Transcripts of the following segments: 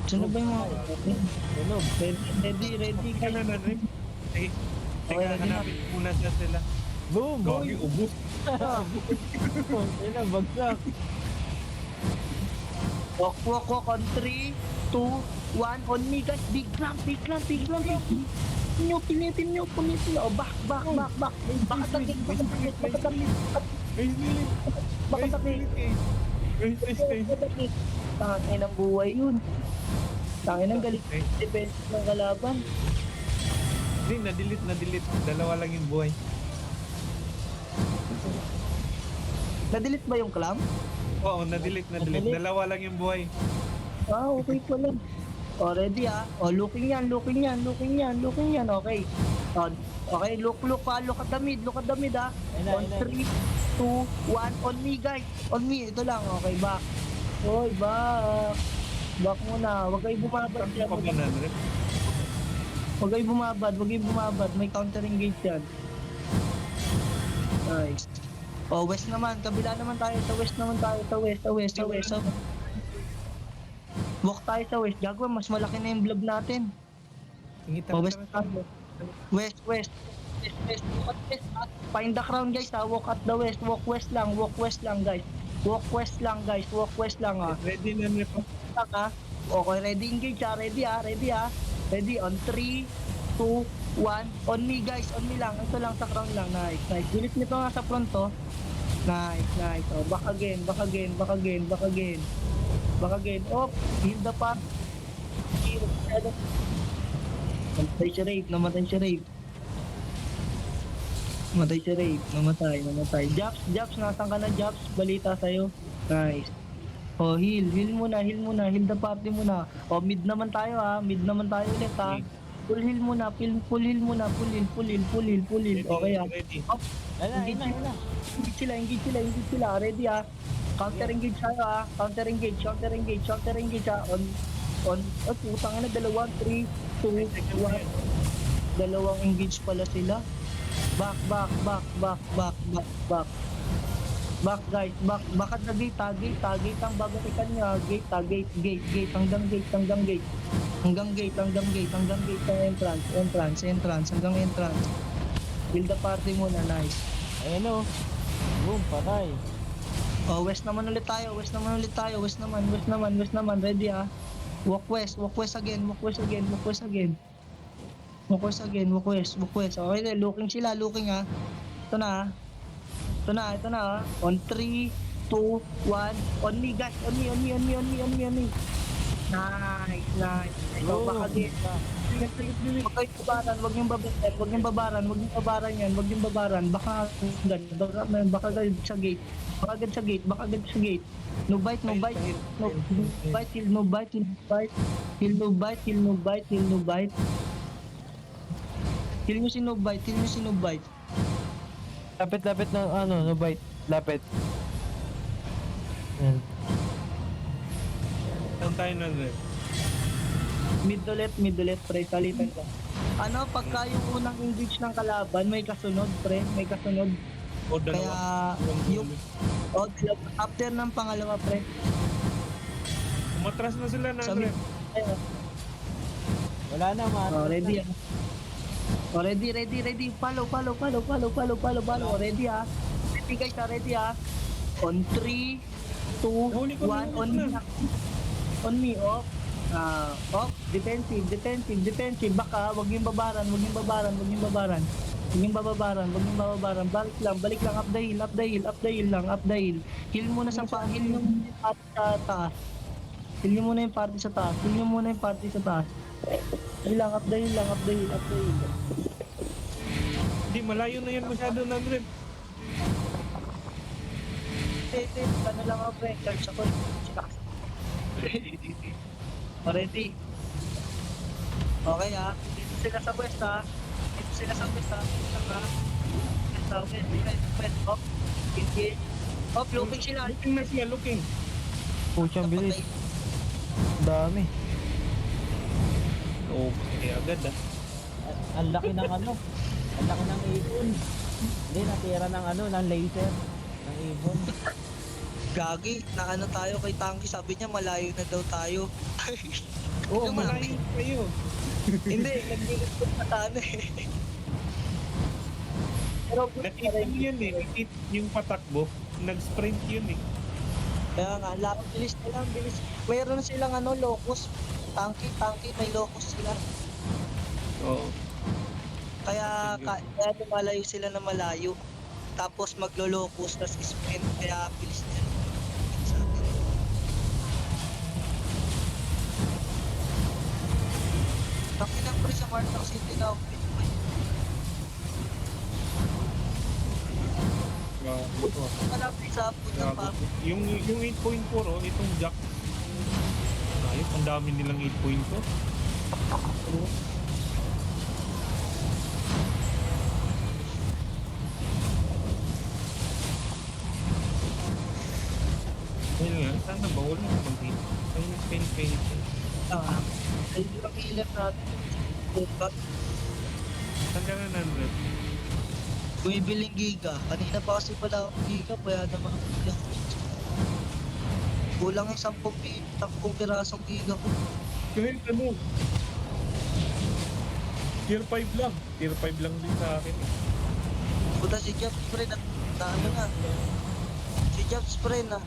Sino ba yung mga... Tulog. Ready Ka na na rin. Eh, Okay, teka, ready na. hanapin ko muna sila. Boom! Gogi, ubus. Ayun na, bagsak. Walk on 3, 2, 1, on me guys. Big lamp. Pinitin nyo. Oh, back. Baka sakit. Guys, nilit. Guys, nilit eh. Guys. Tangin ang buhay yun. Tangin ang galit. Eh, Defense ng kalaban. hindi, na-delete. Dalawa lang yung buhay. Na-delete ba yung clam? Oo, na-delete. Na-delete. Dalawa lang yung buhay. Ah, okay pala. Oh, ready ah. Oh, looking yan. Okay. Oh, okay, look at the mid ah. On 3, 2, 1, on me guys. On me, ito lang. Okay, back. Hoy, back. Back muna. Huwag kayo bumabad Saan dyan. ka ba na rin? Huwag kayo bumabad. May counter engage yan. Nice. Oh, west naman. Kabila naman tayo. Sa west. Walk tayo sa west. Gagawin, mas malaki na yung blob natin. Tingita Oh, ka west tayo. West. Look at west. Find the crown guys ha. Walk at the west. Walk west lang guys. Walk west lang ah. Ready na rin po. Lang, ha? Okay, ready engage ha. Ready on 3, 2, 1. On me guys. On me lang. Ito lang sa crown lang. Nice. Bilis nito nga sa front to. Nice. Oh, back again. Oh, heal the path. Namatay si Rafe. Namatay. Japs, nasan ka na, Japs? Balita sa'yo. Nice. Oh, heal muna. Heal the party muna. Oh, mid naman tayo ulit ha. Full heal muna. Full heal. Okay ha. Ready. Up. Ayun na. Engage sila. Ready ha. Counter engage tayo ha. Counter engage ha. On. Oh, putang ina. 3, 2, 1. Dalawang engage pala sila. Back guys, back at the gate ang babalikan niya, gate hanggang gate entrance hanggang entrance. Build the party muna, nice. Ayun o. Boom, patay. Oh, west naman ulit tayo, ready ah. Walk west again. Okay, looking ah. Ito na ah. On 3, 2, 1. On me guys. On me. Nice. Ito, back again. Huwag niyong babaran yan. Baka agad sa gate. No bite. Heal nyo si no bite. Lapit ng no bite. Lapit. Yan. Saan tayo na rin? Mid ulit, pre. Salitan ka. Ano, pagka yung unang engage ng kalaban, may kasunod, pre. O, dalawa. Kaya, yung... after ng pangalawa, pre. Umatras na sila na Sa rin. Wala na, man. Oh, ready ah. Oh, ready. Follow. Ready ah. Ready guys, ready ah. On 3, 2, Huli ko 1, on me. On me, off. Off. Defensive. Baka, wag yung babaran. Balik lang. Up the hill. Heal muna sa taas. Heal nyo muna yung party sa taas. Heal lang, up the hill. Hindi, malayo na yan masyado na rin. Ano lang ako, pre. Charge ako. Ready? Okay ah. Dito sila sa west ah. West. Up. Engage. Up, looping sila. Looking. Puchang bilis. Dami. Okay, agad ah. Ang laki ng Ang laki ng ibon. Hindi, natira ng ng laser. Ng ibon. Gagi, na ano tayo kay Tanky, sabi niya malayo na daw tayo. Oo, Yung malayo kayo. Hindi, nag-iikot na tayo eh. Pero Nakita mo yun eh. Nakita yung patakbo. Nag-sprint yun eh. kaya nga, bilis na lang, bilis. Mayroon silang ano, locus. Tanky, may locus sila. Oo. Kaya lumalayo sila na malayo. Tapos maglo-locus, tapos sprint. Kaya bilis na lang. Sa atin. Tanky na pre sa Martang City na ako. Malapit sa punta pa. Yung 8.4 oh, itong jack. Ayos, ang dami nilang 8.4. Ayun nga, sana bawal mo mag-hit. Ayun, pain. Ayun yung ilan natin. Diba? Saan ka na nandun? Bumibiling giga. Kanina pa kasi pala ako giga, kaya naman ako bilang. Kulang yung 10 pirasong giga ko. Kahit ano? Tier 5 lang. Tier 5 lang din sa akin. Puta si Jobs pre na ano na. Si Jobs pre na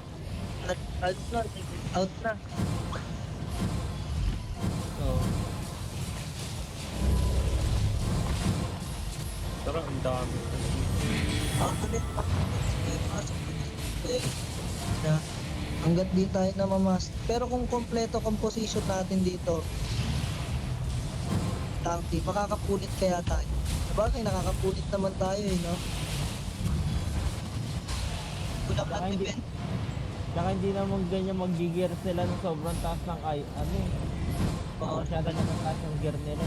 out na. Oo. Tara, ang dami. Na hanggat di tayo na mamas. Pero kung kompleto composition natin dito, Tanky, makakapulit kaya tayo. Sabagay, nakakapulit naman tayo eh, no? Kulang Saka lang hindi, event. saka hindi naman ganyan mag-gear sila ng sobrang taas ng ano eh. Oo. Masyado na taas yung gear nila.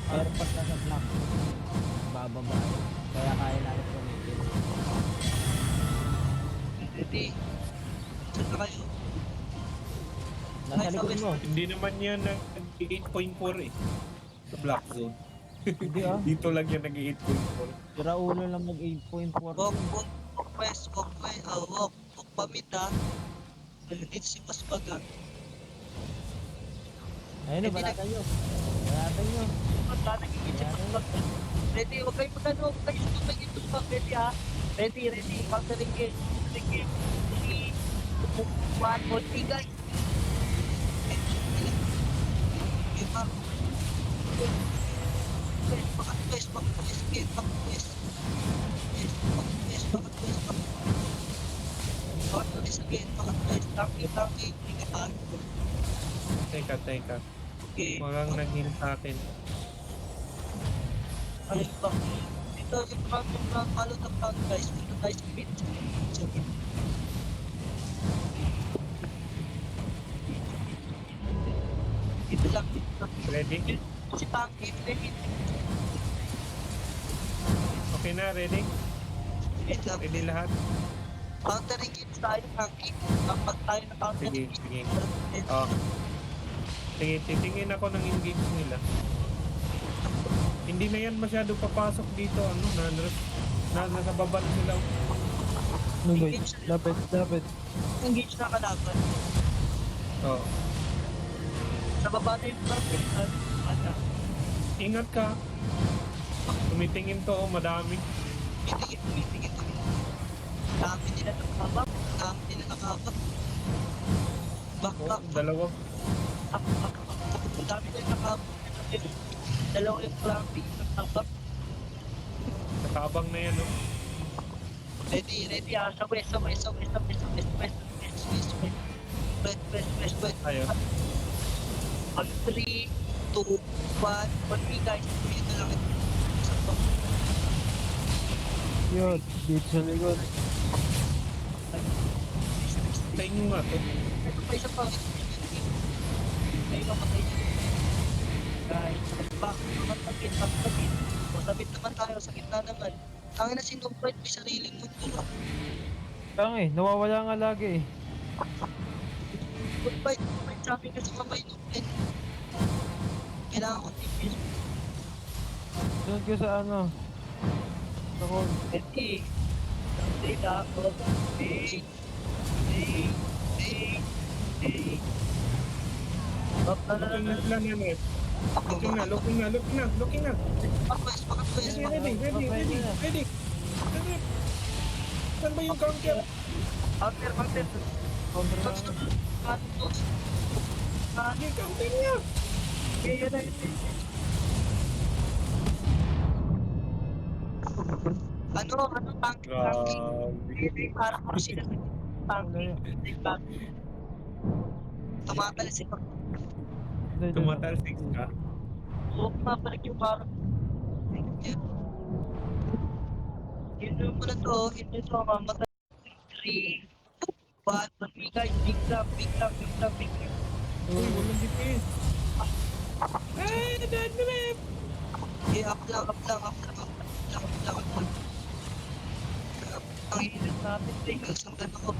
Pero pag nasa black, bababa yun. Kaya kaya natin gamitin. Ready? Saan na kayo? Nasa likod mo. Hindi naman yan nag-8.4 eh. Sa black zone. Hindi ah. Dito lang yan nag-8.4. Sira ulo lang mag 8.4. Walk west, walk pamit ha. It's si Paspaga. Ayun na, balatan nyo. Balatan nyo. Ready, huwag kayo magano, huwag kayo sumay dito pa. Ready ha? Ready, countering game. 3, 1, 1, guys. Game up. West, game, west. Again, Tanky. Teka. Okay. Walang nag-heal sa akin. Ay, bak. Ito, yung follow the front guys. Ito guys, speed. Ito lang. Ready? Si Tanky, ready. Okay na, ready? Ito lang. Ready lahat? Countering games tayo, Tanky. Kapag tayo na countering Sige. Oh. Sige, titingin ako ng engage nila. Hindi na yan masyado papasok dito. Ano, nasa baba na sila. No, wait. Lapit. engage na kalaban. Oh. Sa baba na yung perfect. Ingat ka. Tumitingin to, madami. Titingin. Dami nila nakabak. Back. Dalawa. Dami nila nakabak. Dalawa yung flappy. Nakabak. Nakabang na yan, oh. Ready. Sa west. West. Ayun. 3, 2, 1. 1 guys. Dito lang. Yun, dito sa likod. Sa inyo nga to. Ito pa isa pa. Ayun ang patay. Guys, back. Sabit. Sabit naman tayo. Sa gitna naman. Tangin na sinubite. May sariling mundo. Nawawala nga lagi eh. Goodbye. Sabi kasi mamay nung kailangan ko tipin. Sunod ko sa ano. Sa call. Ready. Data. Looking na sila nanrep. Looking na. Pakapwes, pakapwes. Ready. Nanrep. Saan ba yung counter? Counter. Counter na. Yung counter niya. Yun na. Tank. Grabe. Parang kung sila tank. Tumatalas si Pag. Tumatalsik ka. Oo, mapalik yung parang. Yun mo na to, mamatay. 3, 2, 1, magbigay, big lang. Uy, walang defense. Nanrep. Up lang. Ang hirap natin, tinggal sa dalawa.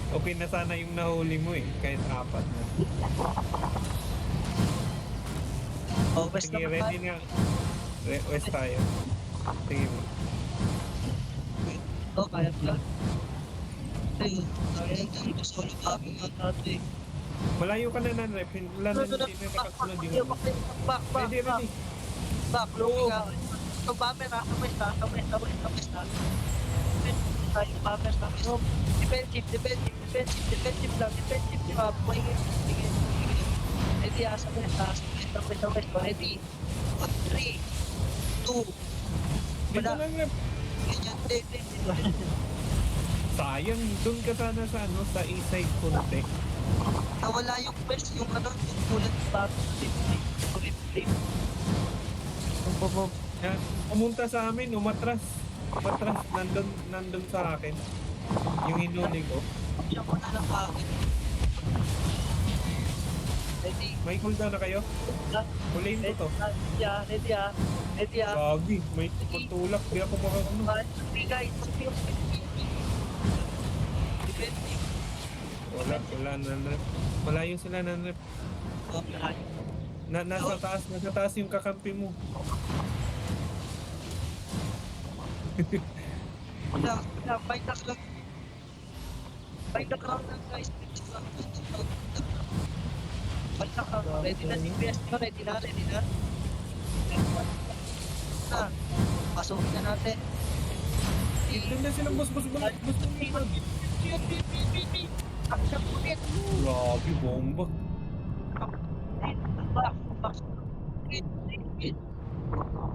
Okay na sana yung nahuli mo eh, kahit 4 na. Oh, best Sige, naman ready tayo. na. West tayo. Sige mo. Oh, kaya pala. Ayun, solo kami nga natin. Malayo ka na nanrep. Wala na hindi na nakasunod yung... Back. Ready. Back, looking out. So, bummer na, sabay na. Tayo, bummer na. So, defensive lang. Sige. Ready, sabay. Ready. 3, 2, Dito nanrep. Sayang, doon ka sana sa east side konti. Nawala yung quest, yung tulad sa Yan, pumunta sa amin, umatras, nandun sa akin. Yung hinuli ko. Siya ko na lang akin. Ready? May cooldown na kayo? Huliin ko to. Ready. Gagi, may pagtulak. Di ako makakano. Bigay. Defensive. Wala nanrep. Malayo sila nanrep. Nasa taas yung kakampi mo. Fight the crowd lang guys. Fight the crowd. Ready na DPS nyo, ready na. Pasukin na natin. Doon na silang boss. Action ulit. Grabe, bomba. Back.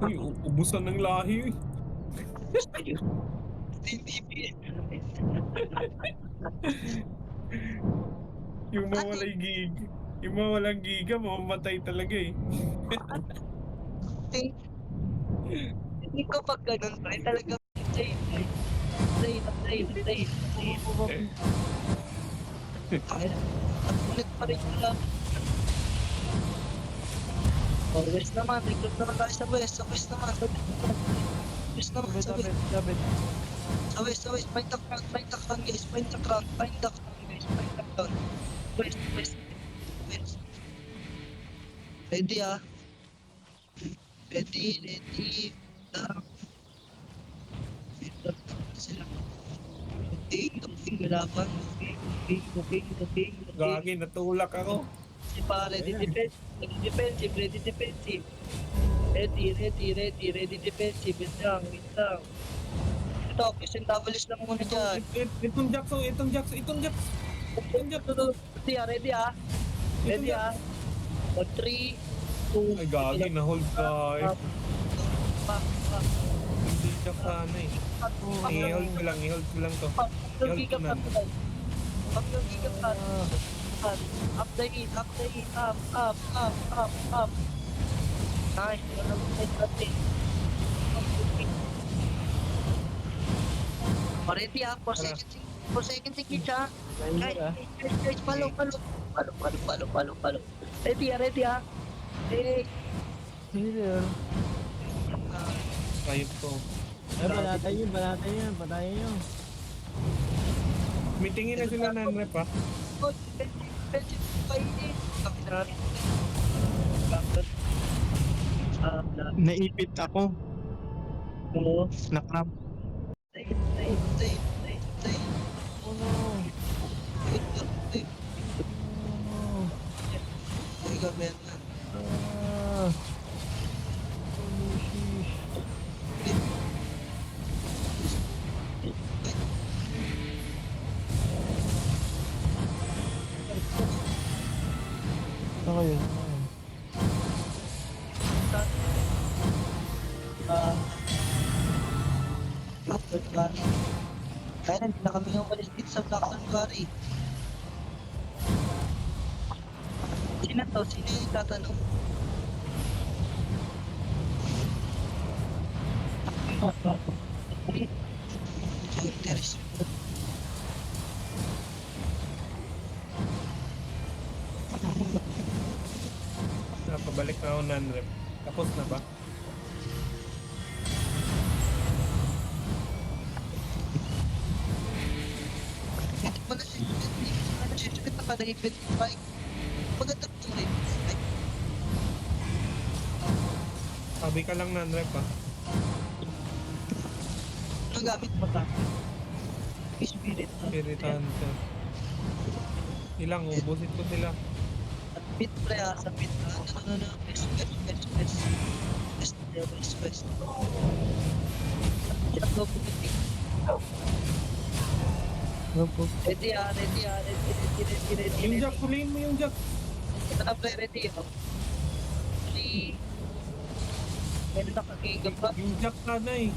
Uy, ubusan ng lahi. DPS. Yung mawalang giga, mamamatay talaga eh. Hindi ko pag ganun pa, talaga play. Ulit pa rin lang. Oh, west naman, recruit naman tayo sa west naman. Sa west, find the crown guys, west. Ready. Sila. Galapan. Okay. Gagi, natulak ako. Si pare, ready defensive. Ready defensive. Wait lang. Ito, question doubles lang muna dyan. Itong jacks. Ready. 3, 2, Ay, gagi, na-hold ka eh. Back. Hindi jack sana eh. I-hold ko lang to. Pag yung giga pa. Up the heat. Up. Nice. Ready for second seconds ha. Guys, follow. Ready. Hey. Healer. Ayun to. Banatan yun. Patayin nyo. May tingin na sila nanrep ha. Defensive fighting. Naipit ako. Oo. Nakrap. Stay, stay, stay. Oh no. Wait lang, stay. Oh no. Stay ka, men. Ah. Holy sheesh. Saan kayo? Black Sanctuary. Kaya na, hindi na kami umalis dito sa Black Sanctuary. Sino to? Sino yung tatanong? Interest. Pabalik na ako non-rep. Tapos na ba? Hindi pa na siya. Ano siya? Siya kita pa na event bike. Maganda po rin. Ay, Sabi ka lang non-rep ah. ano gamit mo ta? Spirit. Spirit Hunter. Ilang, ubusin ko sila. At pit pre ha, sa pit ha. No. West. Siya to pumitik. Ready ha. Yung Jack, huliin mo yung Jack. Ito na pre, ready ha. 3. Meron na kakigam pa. Yung Jack sana eh.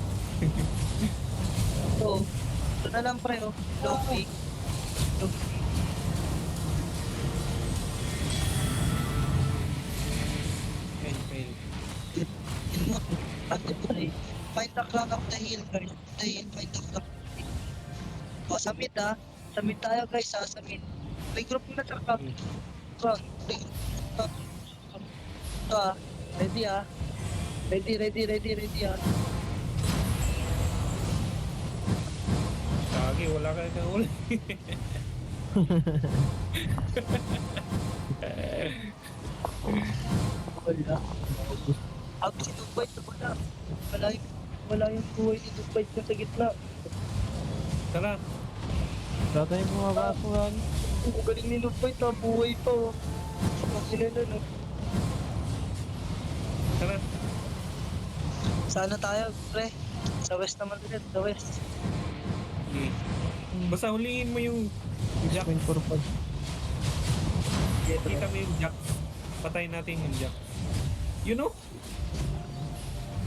So, ito na lang pre oh. Low-key. Fail. Find the clock of the hill, guys. The hill, find the clock. O, sa mid ha. Sa mid tayo guys ha, sa mid. May group na sa clock. Clock. Ito ha. Ready ha. Ready ha. Lagi, wala ka na uli. Wala. Ako si Dubai na wala. Wala yung buhay ni Dubai na sa gitna. Tara. Tatay mo mabasuhan. Ang galing ni Dubai na buhay pa oh. Sino na no? Tara. Sana tayo, pre. Sa west naman ulit, sa west. Okay. Basta huliin mo yung Jack. Point for pag. Kita mo yung Jack. Patayin natin yung Jack. You know?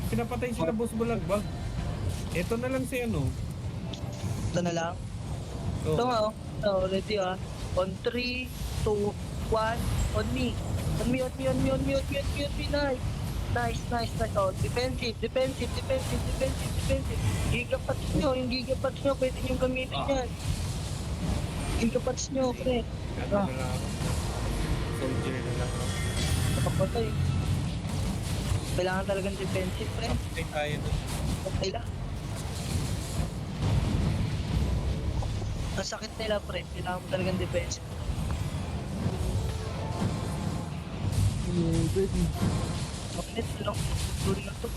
Pinapatay sila boss balagbag. Ito na lang si ano. Ito na lang. So, Ito nga oh. Ito, ready ah. On 3, 2, 1, on me. On me. Nice. Oh, defensive. Gigapats nyo, yung gigapats nyo, pwede nyo gamitin yan. Gigapats nyo, pre. ano na lang ako. Soldier na lang ako. Nakapatay. Kailangan talagang defensive, pre. Kapatay tayo doon. Okay lang. Ang sakit nila, pre. Kailangan mo talagang defensive. Bakit lang? Tuloy na to.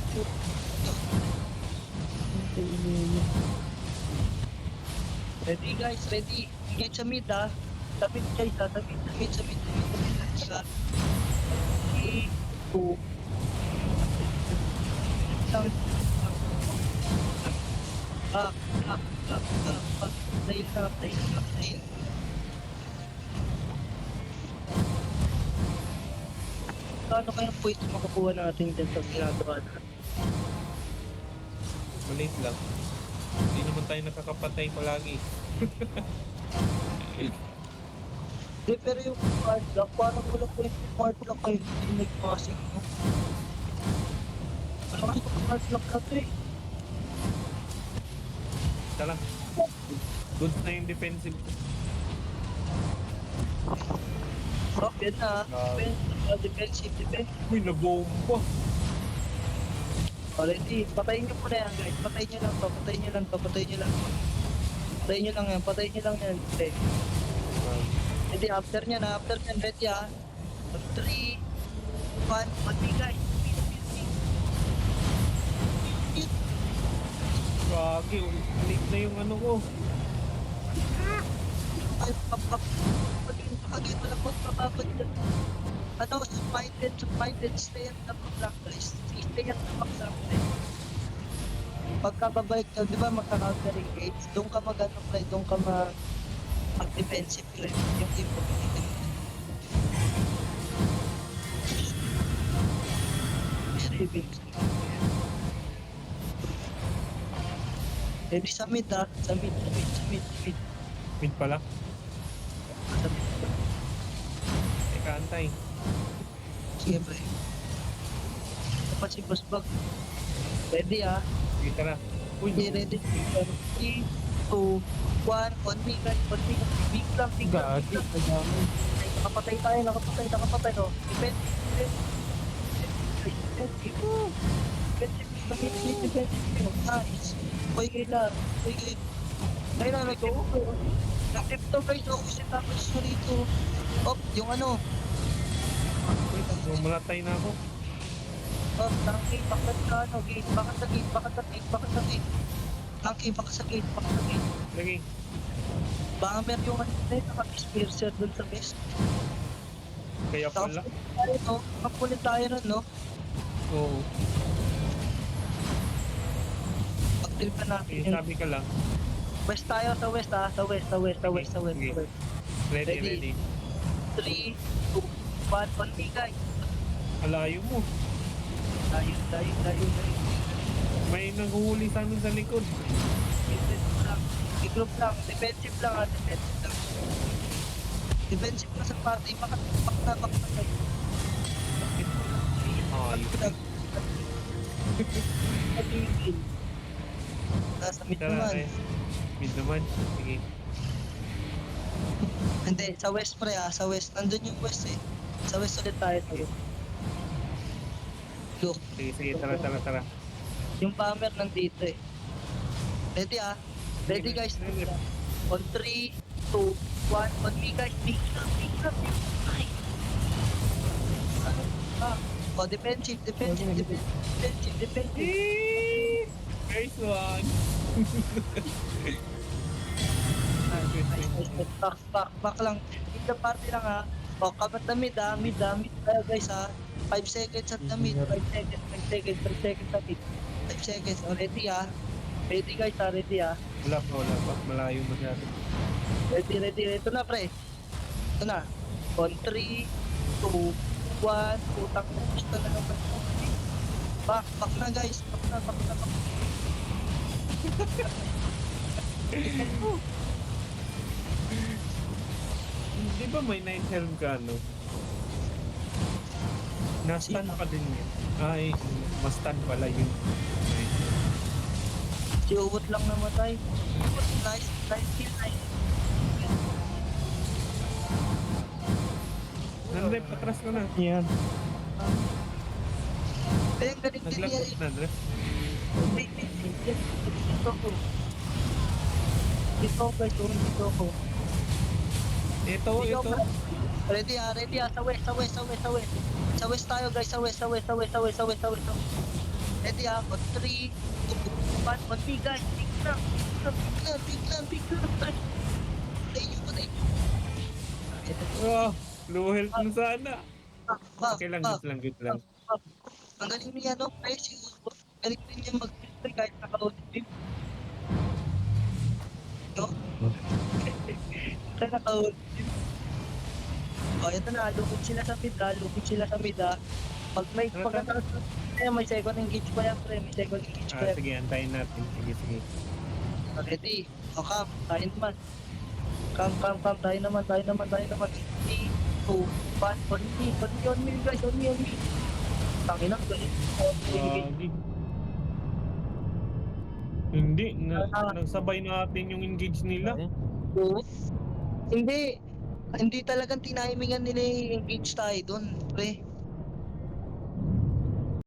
Ready guys, ready. Engage sa mid ha. Tapit guys ha, tapit. 3, 2. Dahil. Ano kayang point makukuha natin dyan sa ginagawa natin? Maliit lang. Hindi naman tayo nakakapatay palagi. Hindi, pero yung card lock, parang wala po yung card lock kayo. Hindi nag-passing mo. Wala kasi yung card lock na to eh. Tala. Good na yung defensive. Oh, yan na. Defensive. Uy, nabomba. Already, patayin nyo muna yan guys. Patayin nyo lang yan. Okay. Hindi, after nyan, ready ha. 3, 1, pati guys. Gagi, late na yung ano ko. Ay, pag-in mo lang magpapabad dyan. Ano, suspended, stay at the back lang, guys. Stay at the back lang, guys. Pagkababalik ka, di ba magka-counter engage, doon ka mag-ano, pre, doon ka mag-defensive, pre. Yung team mo, Ready sa mid, ha? Sa mid. Mid pala. Sa mid. Teka, antay. Sige, pre. Dapat si Boss Bag. Ready, ha? Sige, tara. Uy, Okay, ready. 3, 2, 1. On me, guys. On me. Big lang, big lang. gagi. Kadami. Nakapatay tayo, nakapatay, no? Defensive. Nice. Uy, kailan. Ayun na, nag-tip to, guys. Kasi tapos na rito. Oh, yung ano. Wait, mamatay na ako. Oh, tangki, bakit ka, ano, gate. Bakit sa gate. Tangki, bakit sa gate. Lagi. Baka meron yung ano, naka-disperser dun sa best. Kaya pala. Tayo, no? Kapulit tayo nun, no? Oo. Pag-tripan natin Okay, yung sabi ka lang. west tayo, sa west, ha? Sa west. Sige. Ready. 3, 2, 1, on me, guys. Alayo mo. Tayo. May nanghuhuli sa amin sa likod. I-group lang, defensive lang, ha? Defensive lang sa party, bakit na. Ayos. Nagigil. Nasa mid Tara, naman. mid naman. Sige. Hindi, sa west pre, ha? Sa west. Nandun yung west, eh. Sa west ulit tayo. Look, Sige, tara. yung bomber nandito, eh. Ready, ha? Ready, guys. On 3, 2, 1. On me, guys. Big up. Ay. Oh, defensive. Nice one. Back lang. In the party lang, ha? O, kapat na mid, ha? Mid tayo, guys, ha? 5 seconds at the mid. 5 seconds at mid. 5 seconds. O, ready, ha? Ready, guys, ha? Ready, ha? Wala pa. Malayo masyado. Ready. Ito na, pre. Ito na. On 3, 2, 1. Putang na. Gusto na naman. Back na, guys. Back na. Di ba may 9 helm ka, no? Na-stun pa din yun. Ay, mas-stun pala yun. Si Uwot lang namatay. Nice kill. Nandrep, atras ka na. Yan. Kaya galing din niya. Naglapot na, Nandrep. Dito ko. Ito. Ready, sa west. Sa west tayo, guys. Sa west. Ready, ha? On 3, 2, 1. On me, guys. Big lang. Patay nyo. Oh, low health na sana. Back. Okay lang, good lang. Ang galing niya, no? Ay, siguro. Galing din niya mag-filter kahit naka-audit din. No? Kahit naka-audit din. O, ito na. Lukid sila sa mid, ha? Pag may second engage pa yan, pre. May second engage pa yan. Sige, antayin natin. Sige. Ready? O, Cam. Tayo naman. Cam. Tayo naman. 3, 2, 1. On me, guys. On me. Tangin ang galing. Hindi, nagsabay natin yung engage nila. Oo. Hindi talagang tinimingan nila yung engage tayo doon, pre.